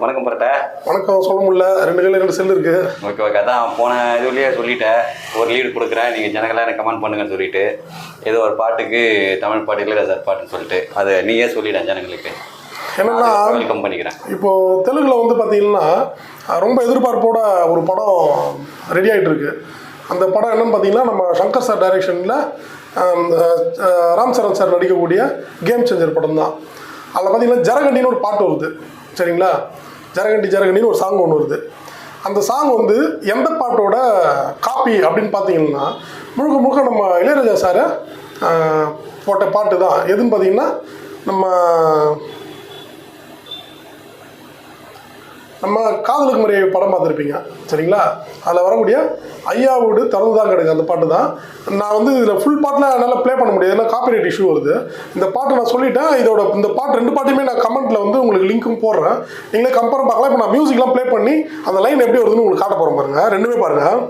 வணக்கம் பரட்டை. வணக்கம். சொல்ல முடியல, 2 கையில் 2 செல் இருக்குது. Okay okay. அதான் போன இதுலேயே சொல்லிட்டேன், ஒரு லீடு கொடுக்குறேன், நீங்கள் ஜனங்களாம் எனக்கு கமெண்ட் பண்ணுங்கன்னு சொல்லிட்டு, ஏதோ ஒரு பாட்டுக்கு தமிழ் பாட்டு இளையராஜா பாட்டுன்னு சொல்லிட்டு அதை நீயே சொல்லிட்டேன் ஜனங்களுக்கு. என்னென்னா வெல்கம் பண்ணிக்கிறேன். இப்போது தெலுங்கில் வந்து பார்த்தீங்கன்னா ரொம்ப எதிர்பார்ப்போட ஒரு படம் ரெடி ஆகிட்டு இருக்கு. அந்த படம் என்னென்னு பார்த்தீங்கன்னா நம்ம சங்கர் சார் டைரக்ஷனில் ராம் சரண் சார் நடிக்கக்கூடிய கேம் சேஞ்சர் படம் தான். அதில் பார்த்தீங்கன்னா ஜரகண்டின்னு ஒரு பாட்டு வருது, சரிங்களா? ஜரகண்டின்னு ஒரு சாங் ஒன்று வருது. அந்த சாங் வந்து எந்த பாட்டோட காப்பி அப்படின்னு பார்த்தீங்கன்னா முழுக்க முழுக்க நம்ம இளையராஜா சாரை போட்ட பாட்டு தான். எதுன்னு பார்த்தீங்கன்னா நம்ம காதலுக்கு முறையை படம் பார்த்துருப்பீங்க, சரிங்களா? அதில் வரக்கூடிய ஐயா வீடு திறந்து தான் கிடக்கு அந்த பாட்டு தான். நான் வந்து இதில் ஃபுல் பாட்டில் என்னால் ப்ளே பண்ண முடியாது, ஏன்னா காப்பிரைட் இஷ்யூ வருது. இந்த பாட்டு நான் சொல்லிட்டேன். இந்த பாட்டு 2 பாட்டையுமே நான் கமெண்ட்டில் வந்து உங்களுக்கு லிங்க்கும் போடுறேன், நீங்களே கம்பேர் பார்க்கலாம். இப்போ நான் மியூசிக்லாம் ப்ளே பண்ணி அந்த லைன் எப்படி வருதுன்னு உங்களுக்கு காட்ட போகிறேன் பாருங்கள். ரெண்டுமே பாருங்கள்.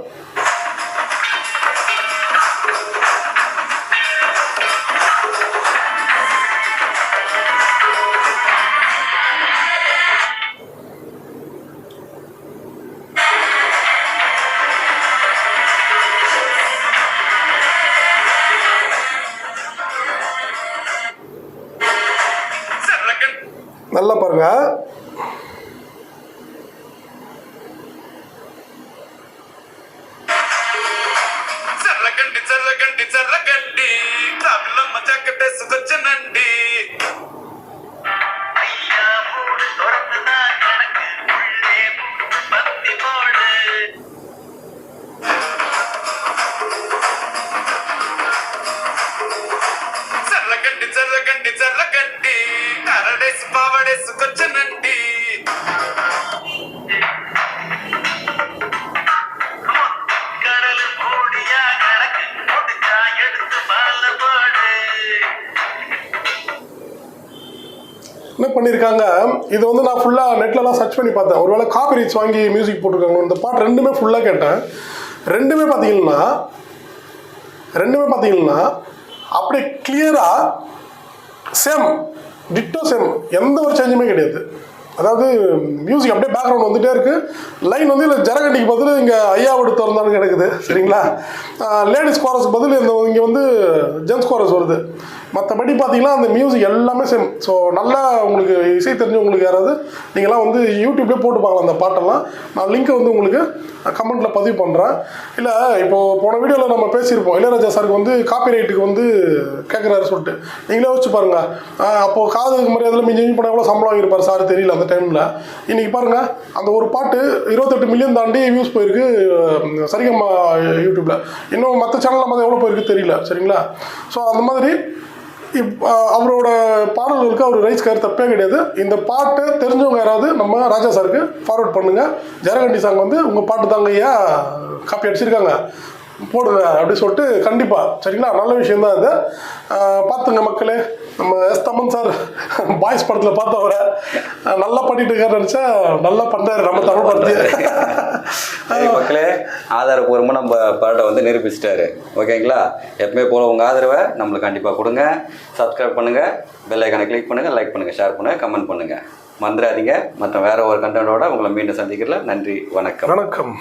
நல்லா பாருங்க. என்ன பண்ணியிருக்காங்க, இது வந்து நான் ஃபுல்லாக நெட்லலாம் சர்ச் பண்ணி பார்த்தேன், ஒருவேளை காப்பி ரைட்ஸ் வாங்கி மியூசிக் போட்டிருக்காங்க. இந்த பாட்டு ரெண்டுமே ஃபுல்லாக கேட்டேன். ரெண்டுமே பார்த்தீங்கன்னா அப்படியே கிளியராக சேம், டிட்டோ சேம், எந்த ஒரு சேஞ்சுமே கிடையாது. அதாவது மியூசிக் அப்படியே பேக்ரவுண்ட் வந்துகிட்டே இருக்குது. லைன் வந்து இல்லை ஜரகண்டிக்கு பதில் இங்கே ஐயா வீடு திறந்தான்னு கிடக்குது, சரிங்களா? லேடிஸ் கோரஸ் பதில் இங்கே வந்து ஜென்ஸ் கோரஸ் வருது. மற்றபடி பார்த்தீங்கன்னா அந்த மியூசிக் எல்லாமே சேம். ஸோ நல்லா உங்களுக்கு இசை தெரிஞ்சவங்களுக்கு யாராவது நீங்களாம் வந்து யூடியூப்லேயே போட்டு பார்க்கலாம் அந்த பாட்டெல்லாம். நான் லிங்க்கை வந்து உங்களுக்கு கமெண்ட்டில் பதிவு பண்ணுறேன். இல்லை இப்போது போன வீடியோவில் நம்ம பேசியிருப்போம், இளையராஜா சாருக்கு வந்து காப்பி ரைட்டுக்கு வந்து கேட்குறாரு சொல்லிட்டு. நீங்களே யோசிச்சு பாருங்கள், அப்போது காதுக்கு மரியாதையில் மிஞ்சி பண்ண எவ்வளோ சம்பளம் வாங்கியிருப்பார் சார் தெரியல அந்த டைமில். இன்றைக்கி பாருங்கள், அந்த ஒரு பாட்டு 28 மில்லியன் தாண்டி வியூஸ் போயிருக்கு சரிகம்மா யூடியூப்பில். இன்னும் மற்ற சேனலில் மாதிரி எவ்வளோ போயிருக்கு தெரியல, சரிங்களா? ஸோ அந்த மாதிரி அவரோட பாடல்களுக்கு அவர் ரைட்ஸ் கருத்து தப்பே கிடையாது. இந்த பாட்டு தெரிஞ்சவங்க யாராவது நம்ம ராஜா சாருக்கு ஃபார்வர்ட் பண்ணுங்கள். ஜரகண்டி சாங் வந்து உங்கள் பாட்டு தாங்க ஐயா காப்பி அடிச்சிருக்காங்க, போடுங்க அப்படின்னு சொல்லிட்டு கண்டிப்பாக, சரிங்களா? நல்ல விஷயந்தான் இது. பார்த்துங்க மக்களே, நம்ம எஸ் தமன் சார் பாய்ஸ் படத்தில் பார்த்தவரை நல்லா பண்ணிட்டு இருக்காரு நினச்சா நல்லா பண்ணுறாரு நம்ம தமிழ் படத்தையே. மக்களே, ஆதாரப்பூர்வமாக நம்ம பாட்டை வந்து நிரூபிச்சிட்டாரு, ஓகேங்களா? எப்பவுமே போல உங்கள் ஆதரவை நம்மளுக்கு கண்டிப்பாக கொடுங்க. சப்ஸ்கிரைப் பண்ணுங்கள், பெல் ஐக்கானை கிளிக் பண்ணுங்கள், லைக் பண்ணுங்கள், ஷேர் பண்ணுங்கள், கமெண்ட் பண்ணுங்கள். மறந்துடாதீங்க. மற்ற வேறு ஒரு கண்டென்ட்டோட உங்களை மீண்டும் சந்திக்கிறல. நன்றி, வணக்கம்.